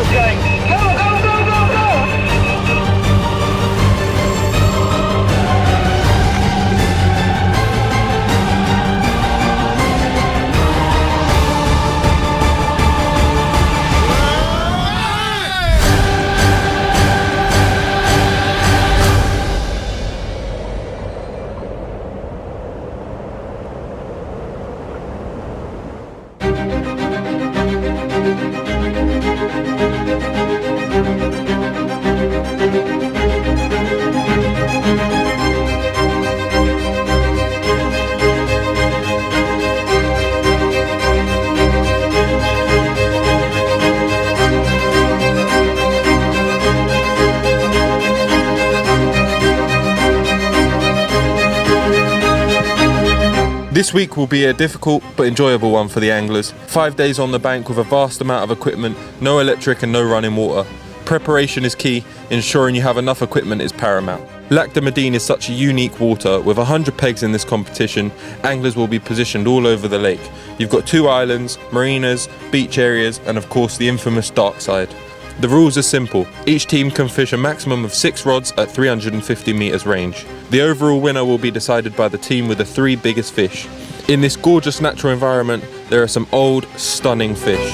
is going. Go, go, go, go, go! This week will be a difficult but enjoyable one for the anglers. 5 days on the bank with a vast amount of equipment, no electric and no running water. Preparation is key, ensuring you have enough equipment is paramount. Lac de Madine is such a unique water. With 100 pegs in this competition, anglers will be positioned all over the lake. You've got 2 islands, marinas, beach areas and of course the infamous dark side. The rules are simple. Each team can fish a maximum of 6 rods at 350 meters range. The overall winner will be decided by the team with the 3 biggest fish. In this gorgeous natural environment, there are some old, stunning fish.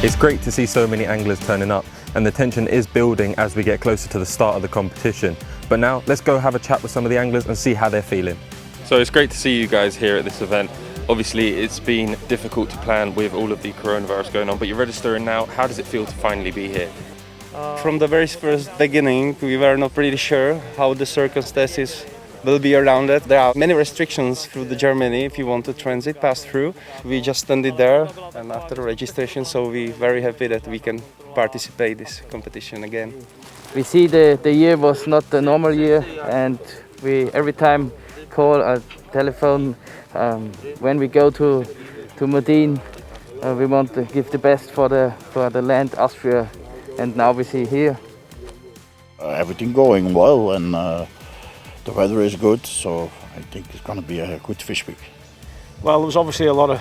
It's great to see so many anglers turning up, and the tension is building as we get closer to the start of the competition. But now, let's go have a chat with some of the anglers and see how they're feeling. So it's great to see you guys here at this event. Obviously, it's been difficult to plan with all of the coronavirus going on, but you're registering now. How does it feel to finally be here? From the very first beginning, we were not really sure how the circumstances will be around it. There are many restrictions through the Germany if you want to transit, pass through. We just standed there and after the registration, so we're very happy that we can participate this competition again. We see the year was not the normal year, and we every time call a telephone when we go to Madine. We want to give the best for the land Austria, and now we see here. Everything going well, and the weather is good, so I think it's going to be a good fish week. Well, there was obviously a lot of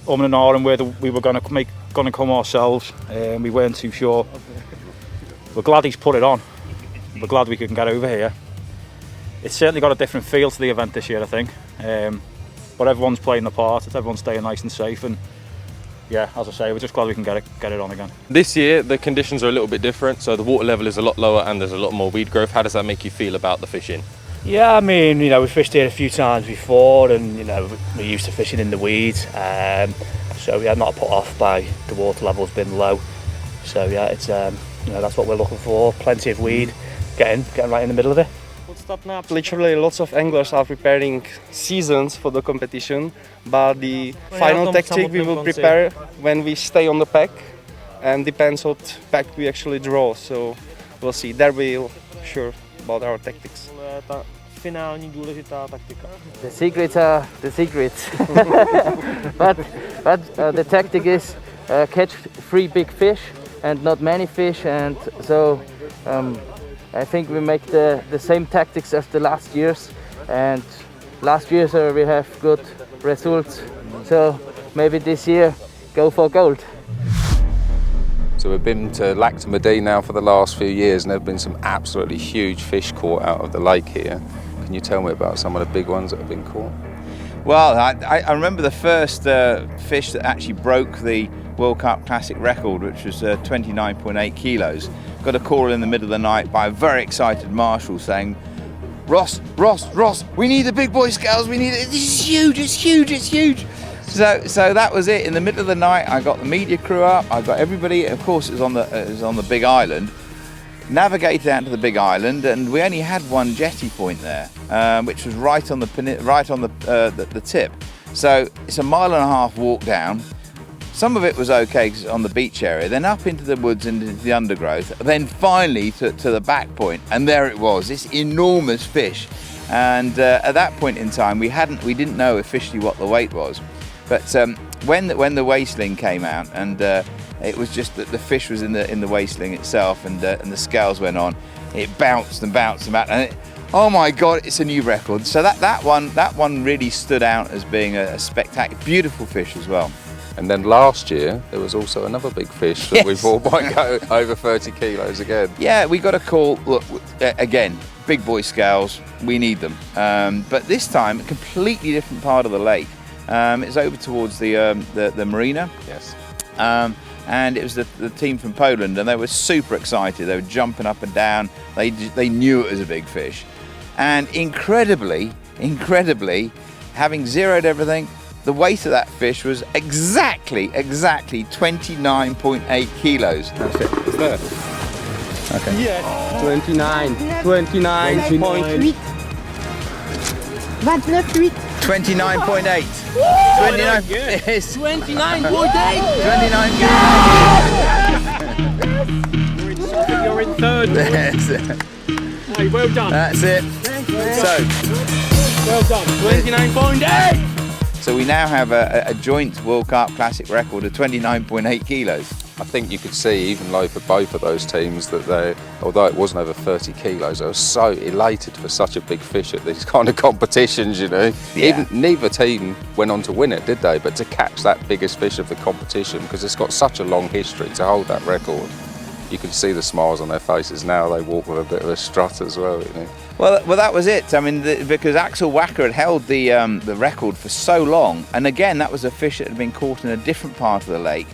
and ahhing whether we were going to come ourselves, and we weren't too sure. We're glad he's put it on. We're glad we can get over here. It's certainly got a different feel to the event this year, I think. But everyone's playing the part. Everyone's staying nice and safe, and yeah, as I say, we're just glad we can get it on again. This year, the conditions are a little bit different, so the water level is a lot lower and there's a lot more weed growth. How does that make you feel about the fishing? Yeah, I mean, we fished here a few times before, and we're used to fishing in the weeds, so yeah, not put off by the water levels being low. So yeah, it's that's what we're looking for. Plenty of weed, getting right in the middle of it. Literally, lots of anglers are preparing seasons for the competition, but the final tactic we will prepare when we stay on the pack, and depends what pack we actually draw. So we'll see. There we'll sure about our tactics. The secrets are the secrets. but the tactic is catch 3 big fish and not many fish, and so I think we make the same tactics as the last years, and last year we have good results, so maybe this year go for gold. So we've been to Lac de Madine now for the last few years, and there have been some absolutely huge fish caught out of the lake here. Can you tell me about some of the big ones that have been caught? Well, I remember the first fish that actually broke the World Carp Classic record, which was 29.8 kilos. Got a call in the middle of the night by a very excited marshal saying, Ross, we need the big boy scales, we need it, this is huge, it's huge, it's huge. So that was it. In the middle of the night, I got the media crew up, I got everybody, of course it was on the big island, navigated out to the big island, and we only had one jetty point there, which was right on the tip. So it's a 1.5 mile walk down. Some of it was okay 'cause on the beach area, then up into the woods and into the undergrowth, then finally to the back point, and there it was, this enormous fish. And at that point in time, we didn't know officially what the weight was. But when the wasteling came out, and It was just that the fish was in the waistling itself, and the scales went on. It bounced and bounced and bounced, and oh my God, it's a new record. So that one really stood out as being a spectacular, beautiful fish as well. And then last year, there was also another big fish that we thought might go over 30 kilos again. Yeah, we got a call, look, again, big boy scales, we need them. But this time, a completely different part of the lake. It's over towards the marina. Yes. And it was the team from Poland, and they were super excited. They were jumping up and down. They knew it was a big fish. And incredibly, having zeroed everything, the weight of that fish was exactly 29.8 kilos. That's it. It's there. Okay. Yes. 29. 29.8. 29.8. 29.8. 29. Yes. 29.8. 29. You're in third. Yes. Hey, well done. That's it. So, Well done. 29.8. so we now have a joint World Carp Classic record of 29.8 kilos. I think you could see, even though for both of those teams, that they, although it wasn't over 30 kilos, they were so elated for such a big fish at these kind of competitions, you know. Yeah. Even neither team went on to win it, did they? But to catch that biggest fish of the competition, because it's got such a long history to hold that record, you can see the smiles on their faces now. They walk with a bit of a strut as well, you know. Well, that was it. I mean, because Axel Wacker had held the record for so long, and again, that was a fish that had been caught in a different part of the lake.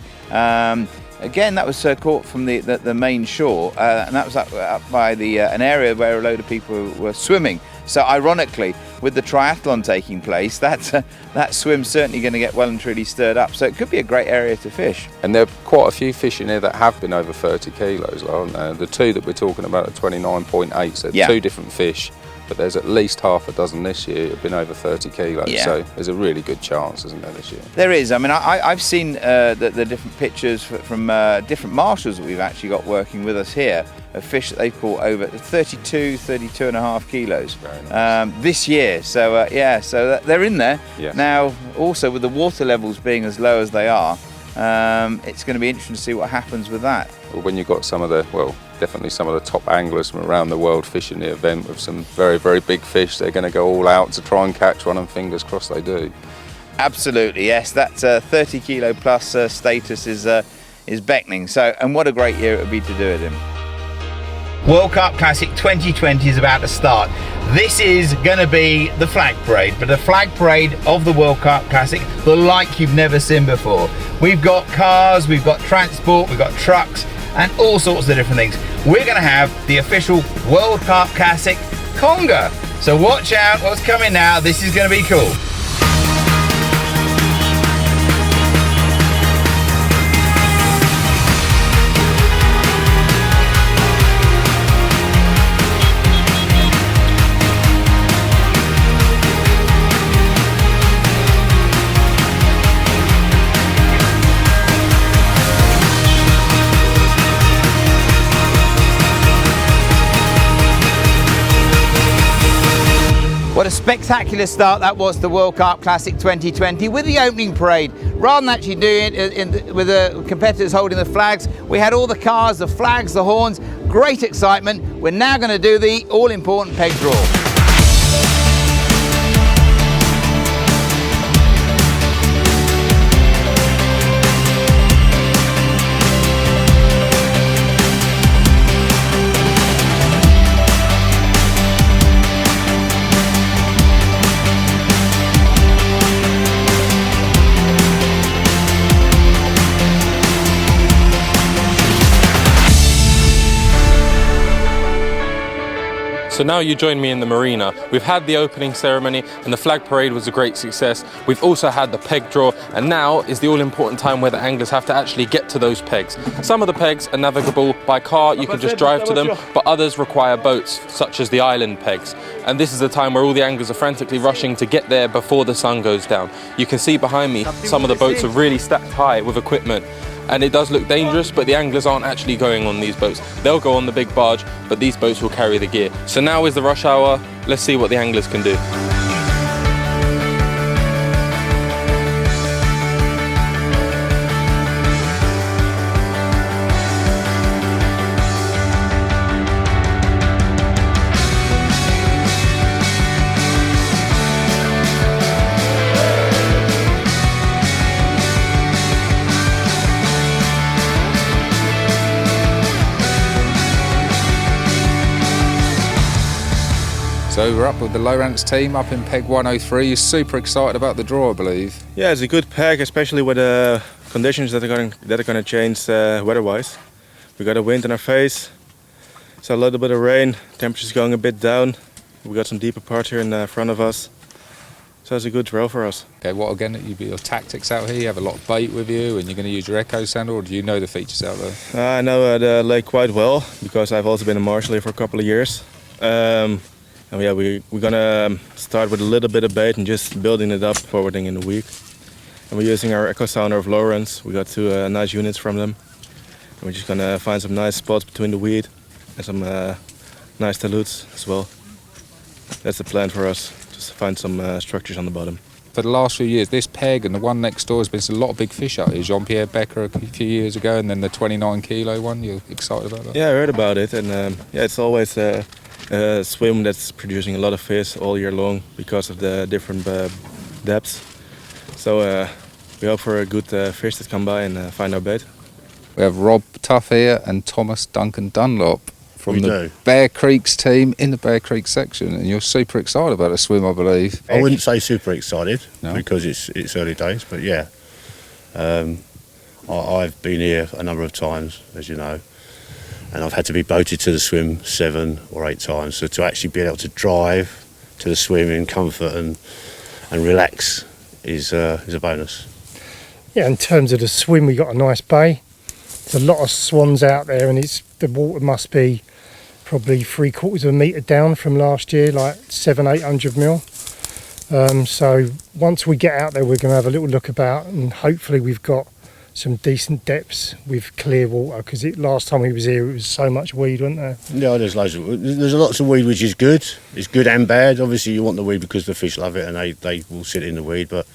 Again, that was caught from the main shore, and that was up by an area where a load of people were swimming. So ironically, with the triathlon taking place, that swim's certainly going to get well and truly stirred up. So it could be a great area to fish. And there are quite a few fish in here that have been over 30 kilos, aren't there? The two that we're talking about are 29.8, so Yeah. two different fish. But there's at least half a dozen this year that have been over 30 kilos, Yeah. so there's a really good chance, isn't there, this year? There is. I mean, I've seen the different pictures from different marshals that we've actually got working with us here of fish that they've caught over 32 and a half kilos Very nice. this year. So, so they're in there. Yes. Now, also with the water levels being as low as they are, it's going to be interesting to see what happens with that. Well, when you've got some of the, well, definitely some of the top anglers from around the world fishing the event with some very, very big fish, they're going to go all out to try and catch one, and fingers crossed they do. Absolutely, yes. That 30 kilo plus status is beckoning. So, and what a great year it would be to do it in. World Carp Classic 2020 is about to start. This is going to be the flag parade, but a flag parade of the World Carp Classic, the like you've never seen before. We've got cars, we've got transport, we've got trucks, and all sorts of different things. We're going to have the official World Carp Classic conga. So watch out what's coming now. This is going to be cool. What a spectacular start that was, the World Carp Classic 2020 with the opening parade. Rather than actually doing it with the competitors holding the flags, we had all the cars, the flags, the horns, great excitement. We're now going to do the all-important peg draw. So now you join me in the marina. We've had the opening ceremony and the flag parade was a great success. We've also had the peg draw, and now is the all-important time where the anglers have to actually get to those pegs. Some of the pegs are navigable by car, you can just drive to them, but others require boats, such as the island pegs. And this is the time where all the anglers are frantically rushing to get there before the sun goes down. You can see behind me, some of the boats are really stacked high with equipment. And it does look dangerous, but the anglers aren't actually going on these boats. They'll go on the big barge, but these boats will carry the gear. So now is the rush hour. Let's see what the anglers can do. So we're up with the Lowrance team up in peg 103. You're super excited about the draw, I believe. Yeah, it's a good peg, especially with the conditions that are going to change weather-wise. We got a wind in our face, so a little bit of rain. Temperature's going a bit down. We got some deeper parts here in front of us, so it's a good draw for us. Okay, what again? Your tactics out here? You have a lot of bait with you, and you're going to use your echo sandal, or do you know the features out there? I know the lake quite well because I've also been a marshal here for a couple of years. And yeah, we're gonna start with a little bit of bait and just building it up forwarding in the week. And we're using our echo sounder of Lowrance. We got two nice units from them. And we're just gonna find some nice spots between the weed and some nice talutes as well. That's the plan for us, just to find some structures on the bottom. For the last few years, this peg and the one next door has been a lot of big fish out here. Jean-Pierre Becker a few years ago, and then the 29 kilo one. You're excited about that? Yeah, I heard about it, and yeah, it's always a swim that's producing a lot of fish all year long because of the different depths. So we hope for a good fish that come by and find our bait. We have Rob Tuff here and Thomas Duncan Dunlop from the Bear Creeks team in the Bear Creek section, and you're super excited about a swim, I believe. I wouldn't say super excited No? because it's early days, but yeah. I've been here a number of times, as you know, and I've had to be boated to the swim 7 or 8 times. So to actually be able to drive to the swim in comfort and relax is a bonus. Yeah, in terms of the swim, we got a nice bay. There's a lot of swans out there, and the water must be probably 3/4 of a metre down from last year, like 700-800 mil. So once we get out there, we're going to have a little look about, and hopefully we've got some decent depths with clear water, because last time we was here, it was so much weed, wasn't there? Yeah, there's lots of weed, which is good. It's good and bad. Obviously, you want the weed because the fish love it, and they will sit in the weed, but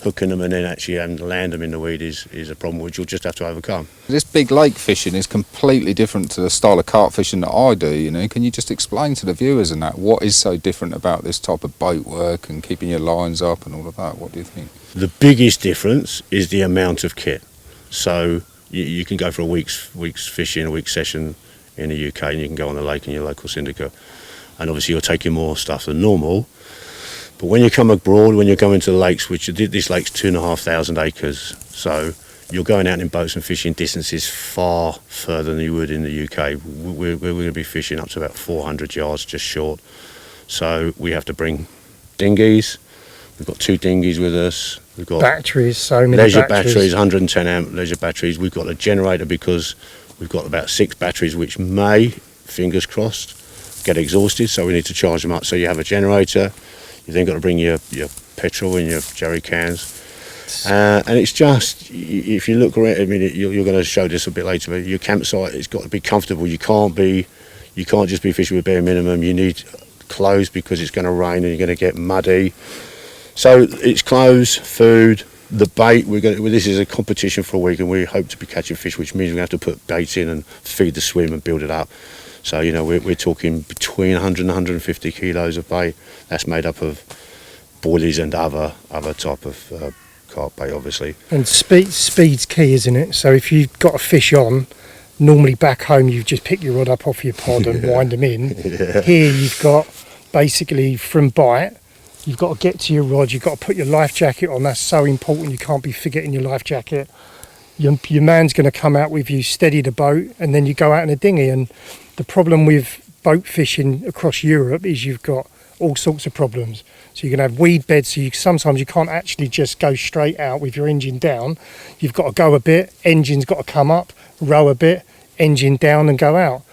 hooking them and then actually having to land them in the weed is a problem which you'll just have to overcome. This big lake fishing is completely different to the style of carp fishing that I do, you know. Can you just explain to the viewers and that what is so different about this type of boat work and keeping your lines up and all of that? What do you think? The biggest difference is the amount of kit. So you can go for a week's fishing, a week's session in the UK, and you can go on the lake in your local syndicate, and obviously you're taking more stuff than normal. But when you come abroad, when you're going to the lakes, which this lake's 2,500 acres, so you're going out in boats and fishing distances far further than you would in the UK. We're going to be fishing up to about 400 yards, just short. So we have to bring dinghies. We've got 2 dinghies with us. We've got batteries, so many leisure batteries, 110 amp leisure batteries. We've got a generator because we've got about 6 batteries which may, fingers crossed, get exhausted, so we need to charge them up. So you have a generator. You've then got to bring your petrol in your jerry cans. And it's just, if you look around, I mean, you're going to show this a bit later, but your campsite, it's got to be comfortable. You can't just be fishing with bare minimum. You need clothes because it's going to rain and you're going to get muddy. So it's clothes, food, the bait. This is a competition for a week, and we hope to be catching fish, which means we have to put bait in and feed the swim and build it up. So, you know, we're talking between 100 and 150 kilos of bait. That's made up of boilies and other type of carp bait, obviously. And speed's key, isn't it? So if you've got a fish on, normally back home you just pick your rod up off your pod and wind them in. Yeah. Here you've got basically from bite, you've got to get to your rod, you've got to put your life jacket on. That's so important. You can't be forgetting your life jacket. Your man's going to come out with you, steady the boat, and then you go out in a dinghy. And the problem with boat fishing across Europe is you've got all sorts of problems. So you're going to have weed beds, so sometimes you can't actually just go straight out with your engine down. You've got to go a bit, engine's got to come up, row a bit, engine down and go out.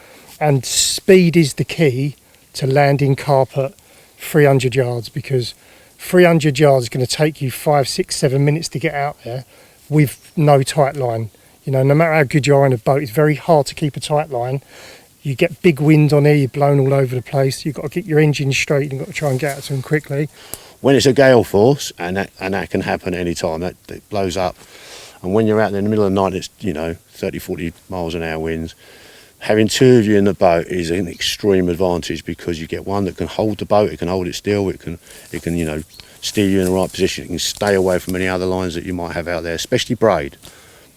And speed is the key to landing carp at 300 yards, because 300 yards is going to take you 5, 6, 7 minutes to get out there with no tight line. You know, no matter how good you are in a boat, it's very hard to keep a tight line. You get big winds on here, you're blown all over the place. You've got to get your engine straight, and you've got to try and get out to them quickly. When it's a gale force, and that can happen any time, that blows up. And when you're out there in the middle of the night, it's, you know, 30, 40 miles an hour winds. Having 2 of you in the boat is an extreme advantage, because you get one that can hold the boat, it can hold it still, it can you know, steer you in the right position, it can stay away from any other lines that you might have out there, especially braid.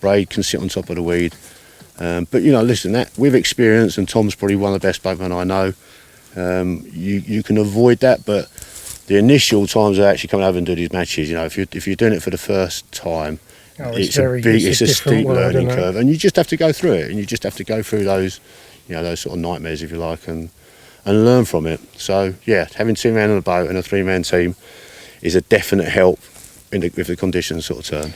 Braid can sit on top of the weed. But, you know, listen, that with experience, and Tom's probably one of the best boatmen I know, You can avoid that, but the initial times I actually come over and do these matches, you know, if you're doing it for the first time, it's a steep learning curve, and you just have to go through it, and you just have to go through those, you know, those sort of nightmares, if you like, and learn from it. So yeah, having 2 men on a boat and a 3-man team is a definite help if the conditions sort of turn.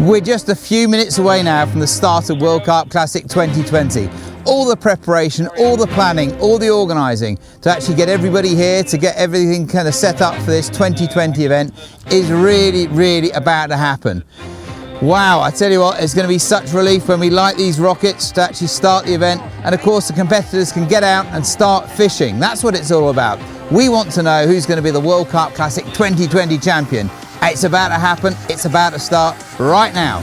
We're just a few minutes away now from the start of World Carp Classic 2020. All the preparation, all the planning, all the organising to actually get everybody here, to get everything kind of set up for this 2020 event is really about to happen. Wow, I tell you what, it's going to be such relief when we light these rockets to actually start the event, and of course the competitors can get out and start fishing. That's what it's all about. We want to know who's going to be the World Carp Classic 2020 champion. It's about to happen, it's about to start right now.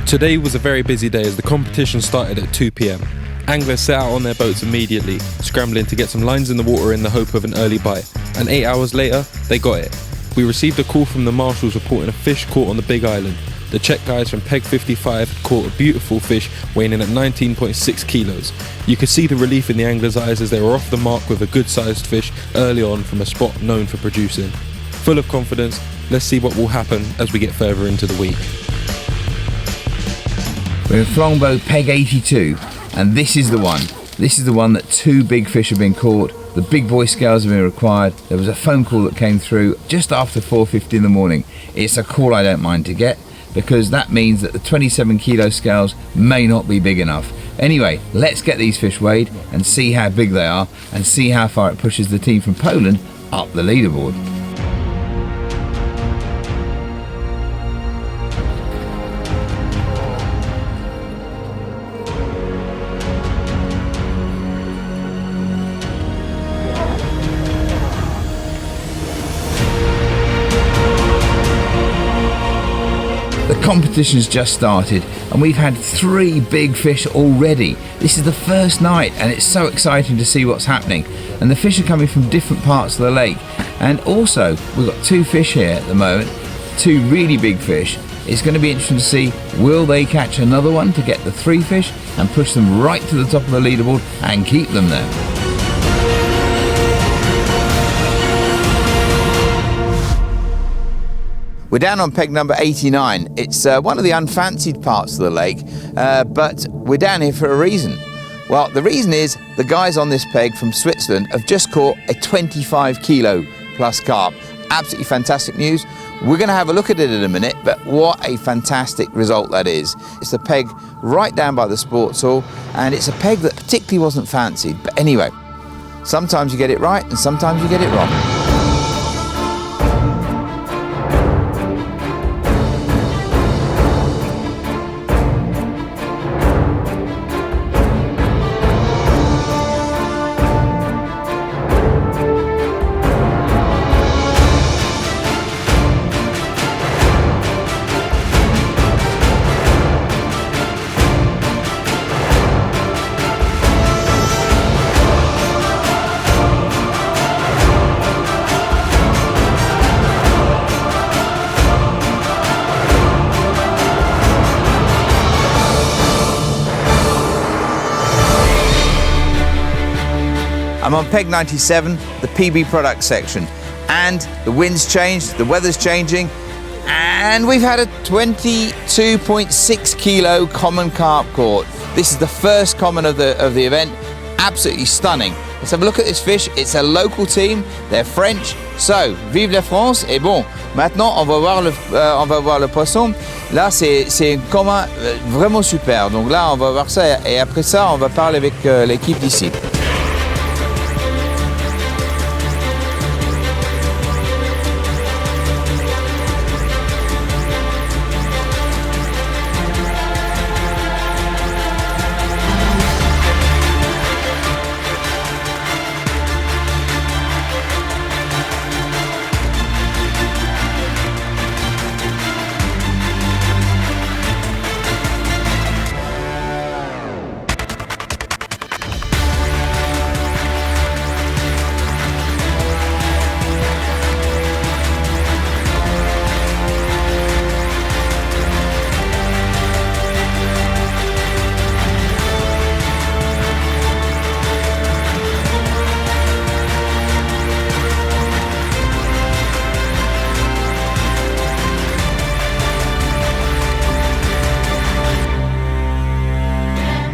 Today was a very busy day as the competition started at 2 p.m. Anglers set out on their boats immediately, scrambling to get some lines in the water in the hope of an early bite, and 8 hours later, they got it. We received a call from the marshals reporting a fish caught on the Big Island. The Czech guys from Peg 55 caught a beautiful fish weighing in at 19.6 kilos. You could see the relief in the anglers' eyes as they were off the mark with a good-sized fish early on from a spot known for producing. Full of confidence, let's see what will happen as we get further into the week. We're in Flambeau Peg 82, and this is the one. This is the one that 2 big fish have been caught. The big boy scales have been required. There was a phone call that came through just after 4:50 in the morning. It's a call I don't mind to get, because that means that the 27 kilo scales may not be big enough. Anyway, let's get these fish weighed and see how big they are, and see how far it pushes the team from Poland up the leaderboard. The competition's just started and we've had 3 big fish already. This is the first night and it's so exciting to see what's happening. And the fish are coming from different parts of the lake. And also, we've got 2 fish here at the moment, 2 really big fish. It's going to be interesting to see, will they catch another one to get the 3 fish and push them right to the top of the leaderboard and keep them there. We're down on peg number 89. It's one of the unfancied parts of the lake, but we're down here for a reason. Well, the reason is the guys on this peg from Switzerland have just caught a 25 kilo plus carp. Absolutely fantastic news. We're going to have a look at it in a minute, but what a fantastic result that is. It's the peg right down by the sports hall, and it's a peg that particularly wasn't fancied. But anyway, sometimes you get it right and sometimes you get it wrong. I'm on peg 97, the PB product section, and the wind's changed, the weather's changing, and we've had a 22.6 kilo common carp caught. This is the first common of the event. Absolutely stunning. Let's have a look at this fish. It's a local team, they're French, so vive la France. Et bon, maintenant on va voir le poisson. Là c'est un commun vraiment super, donc là on va voir ça et après ça on va parler avec l'équipe d'ici.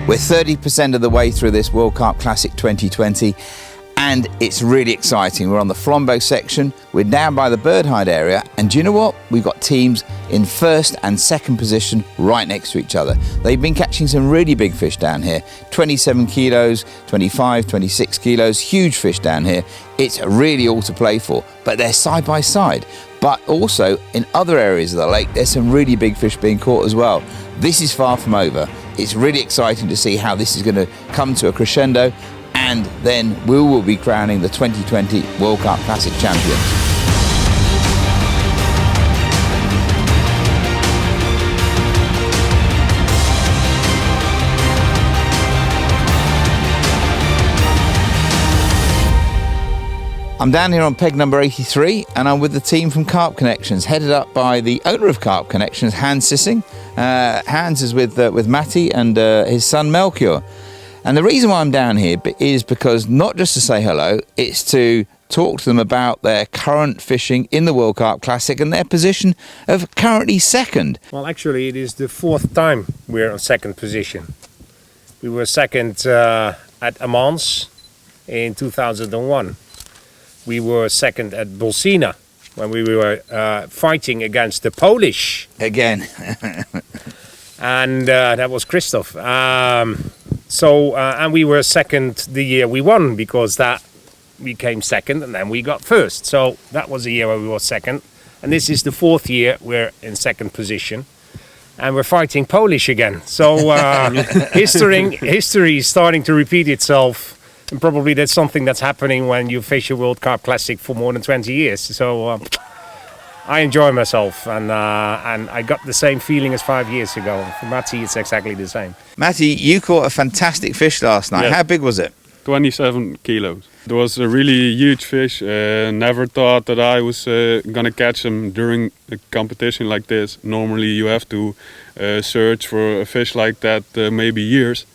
We're 30% of the way through this World Carp Classic 2020 and it's really exciting. We're on the Flambeau section, we're down by the Birdhide area, and do you know what? We've got teams in first and second position right next to each other. They've been catching some really big fish down here, 27 kilos, 25, 26 kilos, huge fish down here. It's really all to play for, but they're side by side. But also in other areas of the lake, there's some really big fish being caught as well. This is far from over. It's really exciting to see how this is going to come to a crescendo, and then we will be crowning the 2020 World Carp Classic champions. I'm down here on peg number 83 and I'm with the team from Carp Connections, headed up by the owner of Carp Connections, Hans Sissing. Hans is with Matty and his son Melchior. And the reason why I'm down here is because not just to say hello, it's to talk to them about their current fishing in the World Carp Classic and their position of currently second. Well, actually it is the fourth time we're on second position. We were second at Amans in 2001. We were second at Bolsina when we were fighting against the Polish. Again. And that was Christoph. And we were second the year we won, because that we came second and then we got first. So that was the year where we were second. And this is the fourth year we're in second position. And we're fighting Polish again. So history is starting to repeat itself. And probably that's something that's happening when you fish a World Carp Classic for more than 20 years. So I enjoy myself, and I got the same feeling as 5 years ago. For Matty, it's exactly the same. Matty, you caught a fantastic fish last night. Yes. How big was it? 27 kilos. It was a really huge fish. Never thought that I was gonna catch him during a competition like this. Normally you have to search for a fish like that maybe years.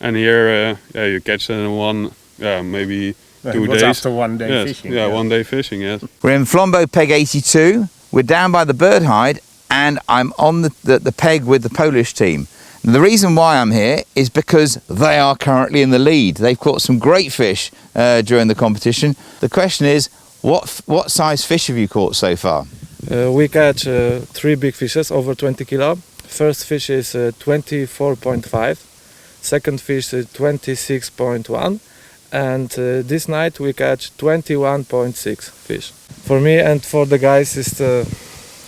And here, you catch them in one, maybe 2 days. After 1 day yes. fishing. Yeah, 1 day fishing, yes. We're in Flambeau peg 82. We're down by the Birdhide, and I'm on the peg with the Polish team. And the reason why I'm here is because they are currently in the lead. They've caught some great fish during the competition. The question is, what size fish have you caught so far? We catch 3 big fishes over 20 kilo. First fish is 24.5. Second fish is 26.1, and this night we catch 21.6 fish. For me and for the guys, it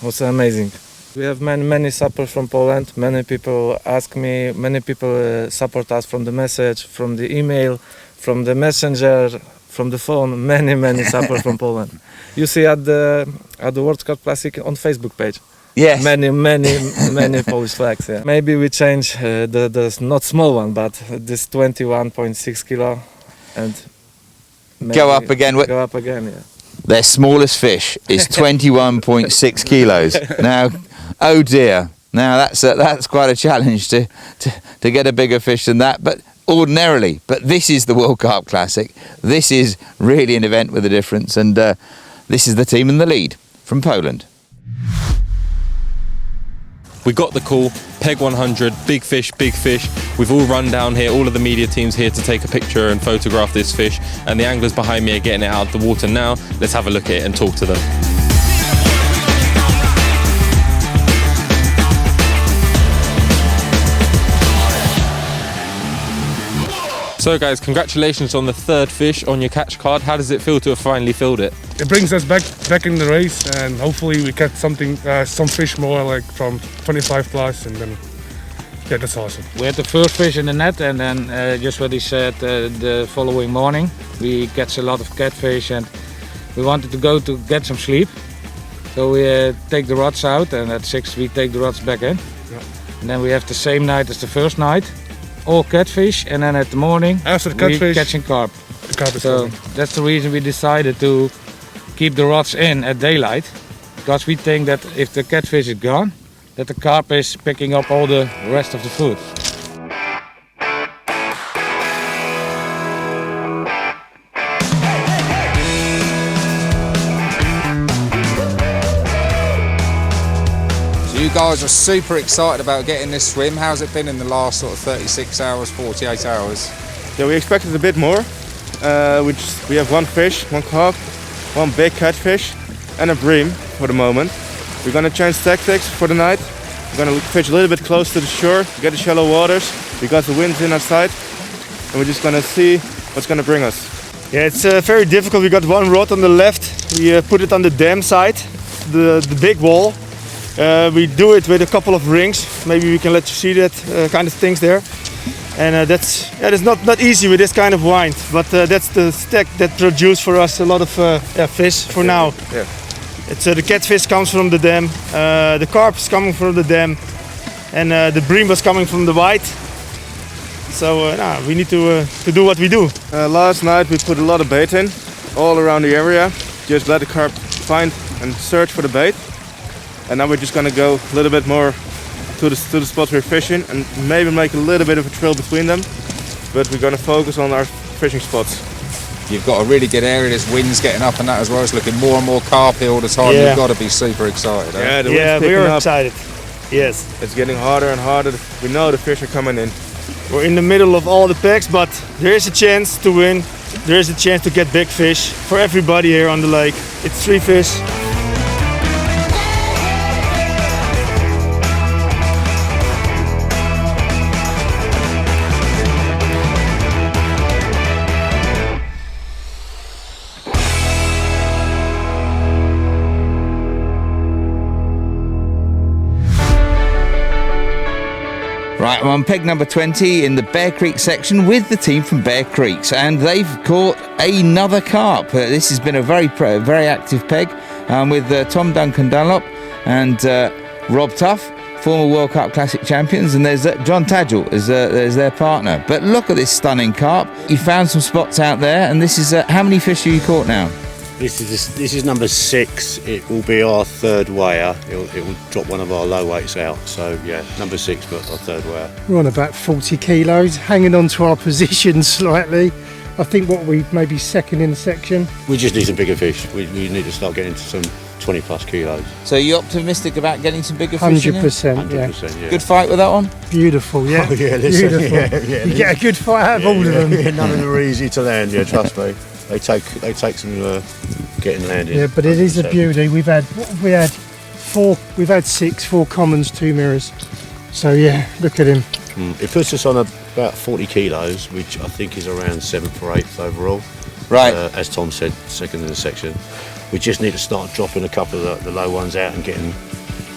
was amazing. We have many support from Poland. Many people ask me. Many people support us from the message, from the email, from the messenger, from the phone. Many support from Poland. You see at the World Carp Classic on Facebook page. Yes. Many Polish flags. Yeah. Maybe we change the not small one, but this 21.6 kilo, and Go up again. Go up again. Yeah. Their smallest fish is 21.6 kilos. Now, oh dear. Now that's quite a challenge to get a bigger fish than that. But ordinarily, this is the World Carp Classic. This is really an event with a difference, and this is the team in the lead from Poland. We got the call, peg 100, big fish, big fish. We've all run down here, all of the media teams here to take a picture and photograph this fish, and the anglers behind me are getting it out of the water now. Let's have a look at it and talk to them. So guys, congratulations on the third fish on your catch card. How does it feel to have finally filled it? It brings us back in the race, and hopefully we catch something, some fish more, like from 25 plus, and then yeah, that's awesome. We had the first fish in the net, and then just what he said, the following morning we catch a lot of catfish, and we wanted to go to get some sleep. So we take the rods out, and at 6 we take the rods back in. Yeah. And then we have the same night as the first night. All catfish, and then at the morning after the catfish, we're catching carp. So that's the reason we decided to keep the rods in at daylight, because we think that if the catfish is gone, that the carp is picking up all the rest of the food. So you guys are super excited about getting this swim. How's it been in the last sort of 36 hours, 48 hours? Yeah, we expected a bit more. We have one fish, one carp, one big catfish, and a bream for the moment. We're gonna change tactics for the night. We're gonna fish a little bit close to the shore, get the shallow waters because the wind's in outside, and we're just gonna see what's gonna bring us. Yeah, it's very difficult. We got one rod on the left. We put it on the dam side, the big wall. We do it with a couple of rings. Maybe we can let you see that kind of things there. And that's not easy with this kind of wind, but that's the stack that produces for us a lot of fish for now. Yeah. It's the catfish comes from the dam, the carp is coming from the dam, and the bream was coming from the white. So we need to do what we do. Last night we put a lot of bait in, all around the area. Just let the carp find and search for the bait. And now we're just gonna go a little bit more to the spots we're fishing and maybe make a little bit of a trail between them. But we're gonna focus on our fishing spots. You've got a really good area, there's winds getting up and that as well. It's looking more and more carpy all the time. Yeah. You've got to be super excited. Yeah, the wind's picking we're up. excited. Yes. It's getting harder and harder. We know the fish are coming in. We're in the middle of all the packs, but there is a chance to win. There is a chance to get big fish for everybody here on the lake. It's 3 fish. Right, I'm on peg number 20 in the Bear Creek section with the team from Bear Creeks, and they've caught another carp. This has been a very active peg with Tom Duncan Dunlop and Rob Tuff, former World Carp Classic champions, and there's John Tadgell as there's their partner. But look at this stunning carp. You found some spots out there, and this is how many fish have you caught now? This is number 6. It will be our third weigher. It will drop one of our low weights out. So yeah, number 6, but our third weigher. We're on about 40 kilos, hanging on to our position slightly. I think we maybe second in the section. We just need some bigger fish. We need to start getting to some 20 plus kilos. So you're optimistic about getting some bigger fish? 100%, yeah. 100%, yeah. Good fight with that one? Beautiful, yeah. Oh, yeah, listen, beautiful. yeah, you get a good fight out of all of them. Yeah, none of them are easy to land. Yeah, trust me. They take some getting landed. Yeah, but it is a 100%. beauty. We've had 6, 4 commons, 2 mirrors. So yeah, look at him. It puts us on about 40 kilos, which I think is around 7th or 8th overall. Right. As Tom said, second in the section. We just need to start dropping a couple of the low ones out and getting.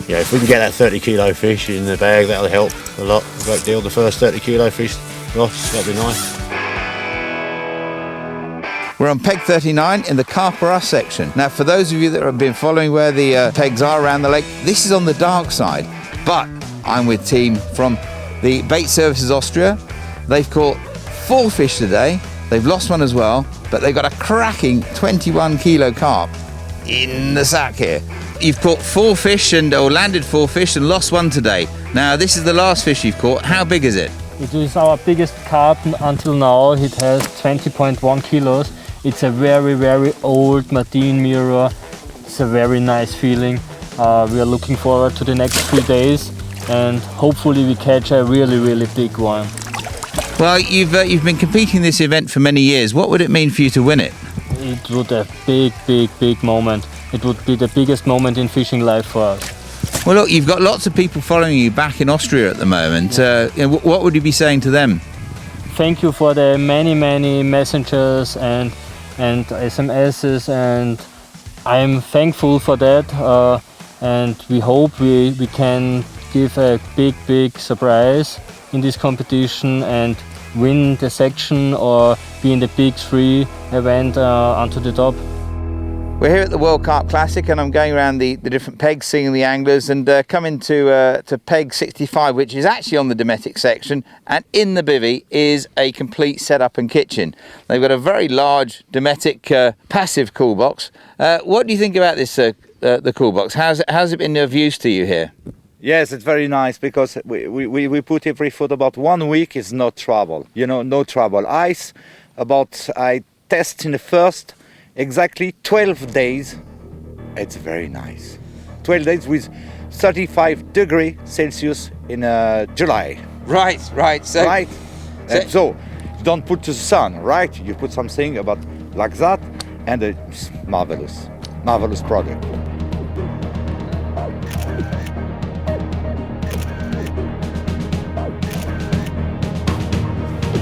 Yeah, if we can get that 30 kilo fish in the bag, that'll help a lot. A great deal. The first 30 kilo fish, that'll be nice. We're on peg 39 in the Carpara section. Now, for those of you that have been following where the pegs are around the lake, this is on the dark side. But I'm with team from the Bait Services Austria. They've caught 4 fish today. They've lost one as well, but they've got a cracking 21 kilo carp in the sack here. You've caught 4 fish or landed 4 fish and lost one today. Now, this is the last fish you've caught. How big is it? It is our biggest carp until now. It has 20.1 kilos. It's a very, very old Madine mirror. It's a very nice feeling. We are looking forward to the next 3 days, and hopefully we catch a really, really big one. Well, you've been competing this event for many years. What would it mean for you to win it? It would be a big, big, big moment. It would be the biggest moment in fishing life for us. Well, look, you've got lots of people following you back in Austria at the moment. What would you be saying to them? Thank you for the many, many messengers and SMSs, and I'm thankful for that. And we hope we can give a big, big surprise in this competition and win the section or be in the big 3 event onto the top. We're here at the World Carp Classic, and I'm going around the different pegs, seeing the anglers, and coming to peg 65, which is actually on the Dometic section, and in the bivvy is a complete setup and kitchen. They've got a very large Dometic passive cool box. What do you think about this, the cool box? How's it been of use to you here? Yes, it's very nice because we put every foot about 1 week is no trouble. No trouble. Ice, I test in the first exactly 12 days. It's very nice. 12 days with 35 degrees Celsius in July. Right. So, Right? And so, don't put to the sun, right? You put something about like that, and it's marvelous product.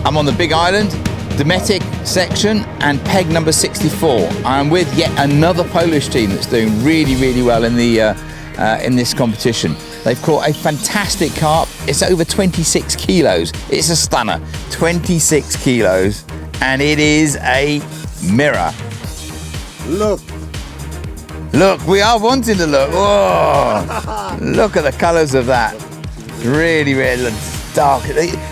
I'm on the Big Island, Dometic section and peg number 64. I'm with yet another Polish team that's doing really well in this competition. They've caught a fantastic carp. It's over 26 kilos. It's a stunner. 26 kilos, and it is a mirror. Look, we are wanting to look. Oh, look at the colours of that. Really dark.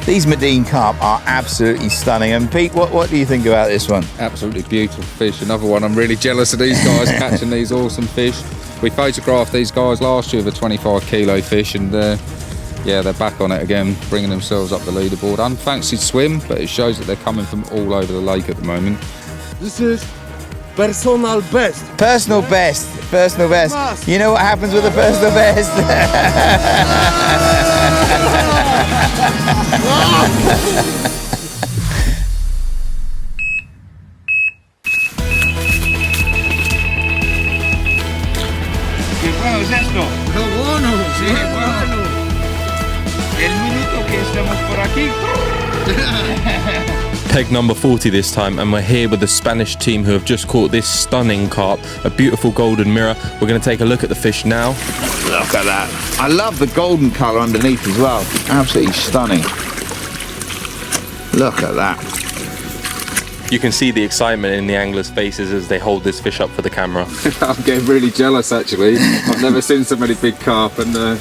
These Madine carp are absolutely stunning. And Pete, what do you think about this one? Absolutely beautiful fish. Another one. I'm really jealous of these guys catching these awesome fish. We photographed these guys last year with a 25 kilo fish, and yeah, they're back on it again, bringing themselves up the leaderboard. Unfancied swim, but it shows that they're coming from all over the lake at the moment. This is personal best. Personal best. You know what happens with a personal best? Qué bueno es esto. Sí, bueno. El minuto que estemos por aquí. Peg number 40 this time, and we're here with the Spanish team who have just caught this stunning carp, a beautiful golden mirror. We're going to take a look at the fish now. Look at that. I love the golden colour underneath as well. Absolutely stunning. Look at that. You can see the excitement in the anglers' faces as they hold this fish up for the camera. I'm getting really jealous actually. I've never seen so many big carp, and I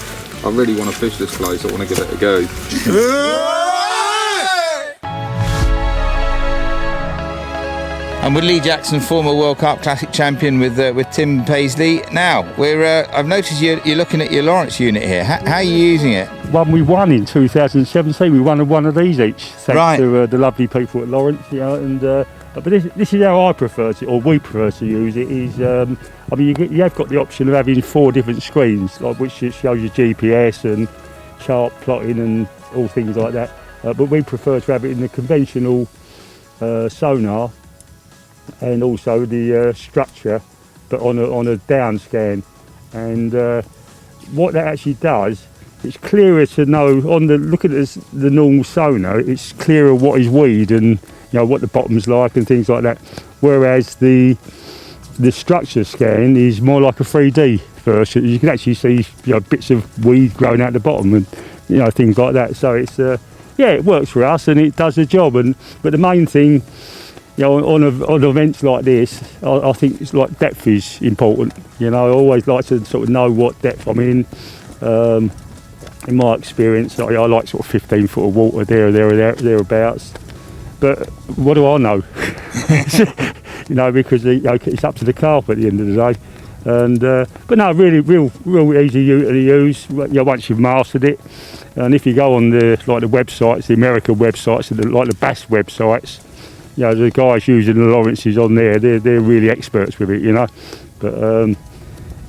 really want to fish this place. I want to give it a go. I'm with Lee Jackson, former World Carp Classic champion with Tim Paisley. Now, I've noticed you're looking at your Lawrence unit here. How are you using it? Well, we won in 2017. We won one of these each, thanks to the lovely people at Lawrence. You know, and but this is how I prefer to, or we prefer to use it. Is I mean, you have got the option of having 4 different screens, like which shows you GPS and chart plotting and all things like that. But we prefer to have it in the conventional sonar, and also the structure, but on a down scan. And what that actually does, it's clearer to know on the look at the normal sonar. It's clearer what is weed and what the bottom's like and things like that. Whereas the structure scan is more like a 3D version. You can actually see bits of weed growing out the bottom and things like that. So it's it works for us and it does the job. But the main thing, on events like this, I think it's like depth is important. I always like to sort of know what depth I'm in. In my experience, I like sort of 15 foot of water thereabouts. But what do I know? Because it's up to the carp at the end of the day. And but no, really, real easy to use. Once you've mastered it, and if you go on the websites, the American websites, like the bass websites. The guys using the Lawrences on there, they're really experts with it, But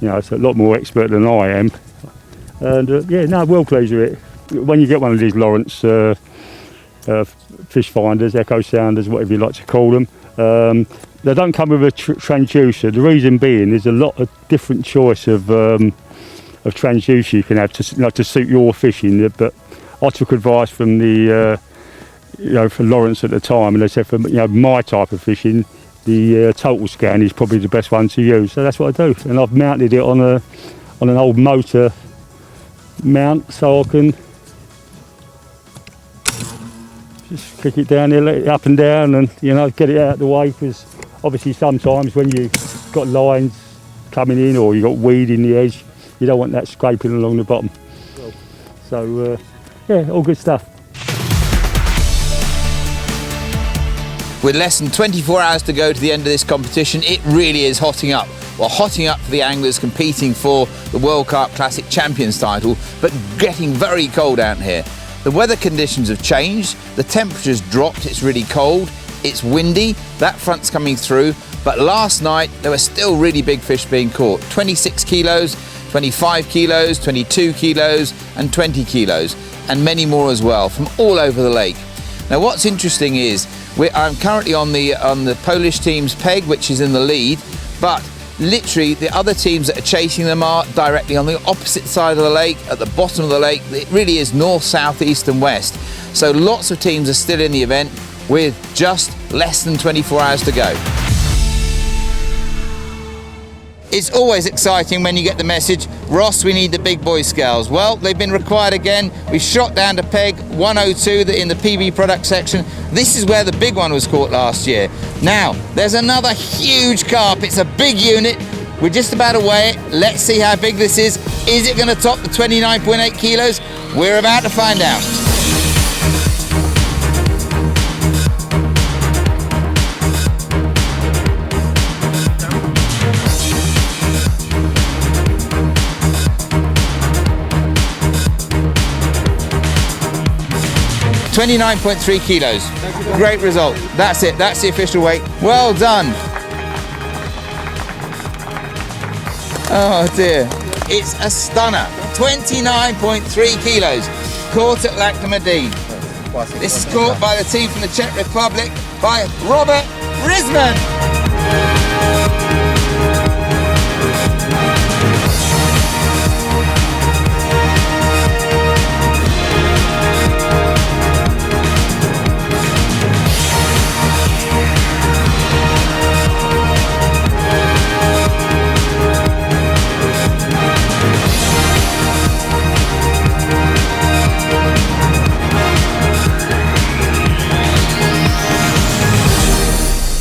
it's a lot more expert than I am. And well pleased with it. When you get one of these Lawrence fish finders, echo sounders, whatever you like to call them, they don't come with a transducer. The reason being, there's a lot of different choice of transducer you can have to suit your fishing. But I took advice from the for Lawrence at the time, and they said for my type of fishing, the total scan is probably the best one to use. So that's what I do, and I've mounted it on an old motor mount, so I can just kick it down there, let it up and down, and get it out of the way. Because obviously sometimes when you've got lines coming in or you've got weed in the edge, you don't want that scraping along the bottom. So all good stuff. With less than 24 hours to go to the end of this competition, it really is hotting up. Well, hotting up for the anglers competing for the World Carp Classic Champions title, but getting very cold out here. The weather conditions have changed, the temperature's dropped, it's really cold, it's windy, that front's coming through, but last night there were still really big fish being caught. 26 kilos, 25 kilos, 22 kilos and 20 kilos, and many more as well from all over the lake. Now what's interesting is I'm currently on the Polish team's peg, which is in the lead, but literally the other teams that are chasing them are directly on the opposite side of the lake, at the bottom of the lake. It really is north, south, east and west. So lots of teams are still in the event with just less than 24 hours to go. It's always exciting when you get the message, Ross, we need the big boy scales. Well, they've been required again. We shot down to peg 102 in the PB product section. This is where the big one was caught last year. Now, there's another huge carp. It's a big unit. We're just about to weigh it. Let's see how big this is. Is it going to top the 29.8 kilos? We're about to find out. $29.3 kilos. Great result. That's it. That's the official weight. Well done. Oh dear. It's a stunner. 29.3 kilos. Caught at Lac de Madine. This is caught by the team from the Czech Republic by Robert Risman.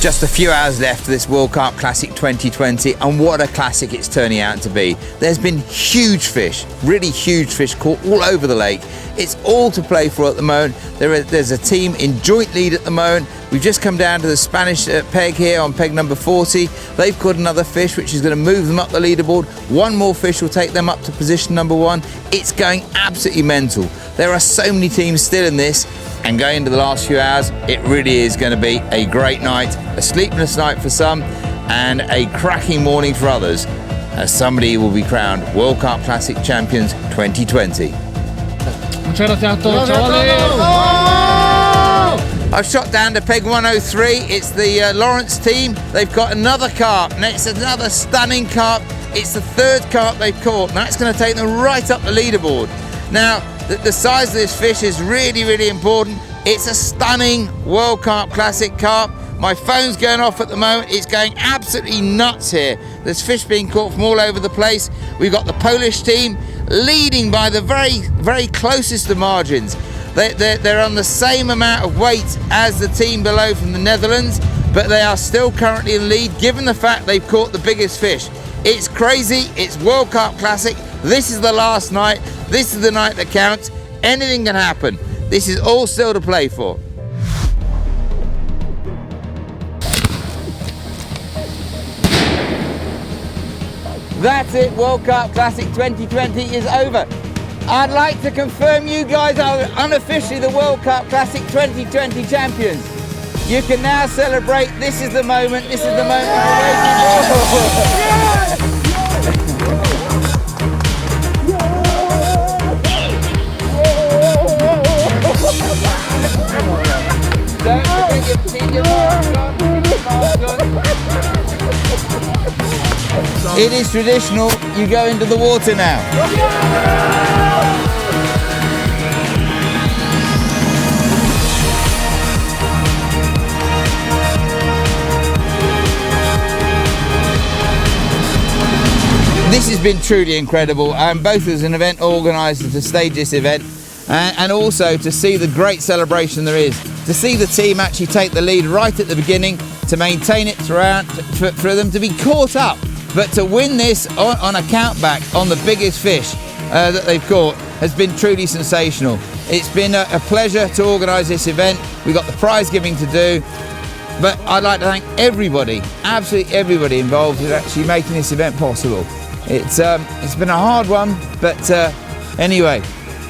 'Just a few hours left of this World Carp Classic 2020, and what a classic it's turning out to be. There's been huge fish, really huge fish caught all over the lake. It's all to play for at the moment. There's a team in joint lead at the moment. We've just come down to the Spanish peg here on peg number 40. They've caught another fish which is going to move them up the leaderboard. One more fish will take them up to position number 1. It's going absolutely mental. There are so many teams still in this, and going into the last few hours, it really is going to be a great night, a sleepless night for some, and a cracking morning for others, as somebody will be crowned World Carp Classic Champions 2020. I've shot down to peg 103. It's the Lawrence team. They've got another carp, and it's another stunning carp. It's the 3rd carp they've caught, and that's going to take them right up the leaderboard. Now, the size of this fish is really, really important. It's a stunning World Carp Classic carp. My phone's going off at the moment. It's going absolutely nuts here. There's fish being caught from all over the place. We've got the Polish team leading by the very, very closest of margins. They're on the same amount of weight as the team below from the Netherlands, but they are still currently in lead given the fact they've caught the biggest fish. It's crazy. It's World Carp Classic. This is the last night. This is the night that counts. Anything can happen. This is all still to play for. That's it. World Carp Classic 2020 is over. I'd like to confirm you guys are unofficially the World Carp Classic 2020 champions. You can now celebrate. This is the moment. This is the moment we're waiting for. Don't forget your pin, your mask on. It is traditional. You go into the water now. This has been truly incredible, and both as an event organiser to stage this event, and also to see the great celebration there is, to see the team actually take the lead right at the beginning, to maintain it throughout, for them to be caught up, but to win this on a countback on the biggest fish that they've caught has been truly sensational. It's been a pleasure to organise this event. We've got the prize giving to do, but I'd like to thank everybody, absolutely everybody involved in actually making this event possible. It's been a hard one, but anyway,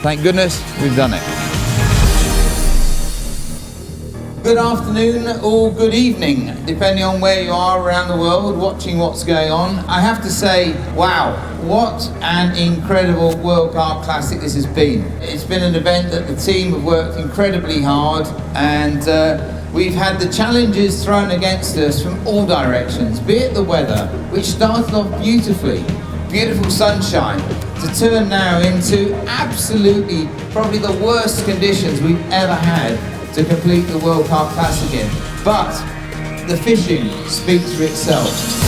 thank goodness we've done it. Good afternoon or good evening, depending on where you are around the world watching what's going on. I have to say, wow, what an incredible World Carp Classic this has been. It's been an event that the team have worked incredibly hard, and we've had the challenges thrown against us from all directions, be it the weather, which started off beautifully, beautiful sunshine, to turn now into absolutely probably the worst conditions we've ever had to complete the World Carp Classic in. But the fishing speaks for itself.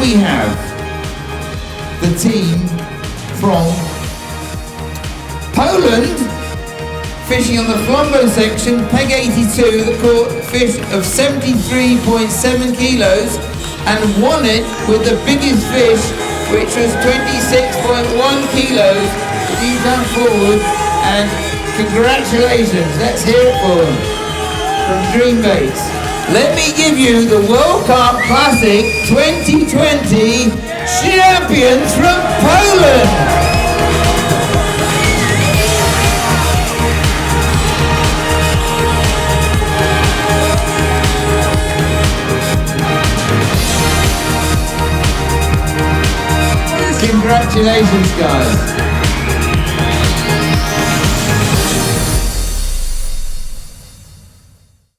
We have the team from Poland fishing on the Flambeau section, peg 82, that caught a fish of 73.7 kilos and won it with the biggest fish, which was 26.1 kilos. You come forward and congratulations, let's hear it for them from Dream Baits. Let me give you the World Carp Classic 2020 champions from Poland! Congratulations, guys.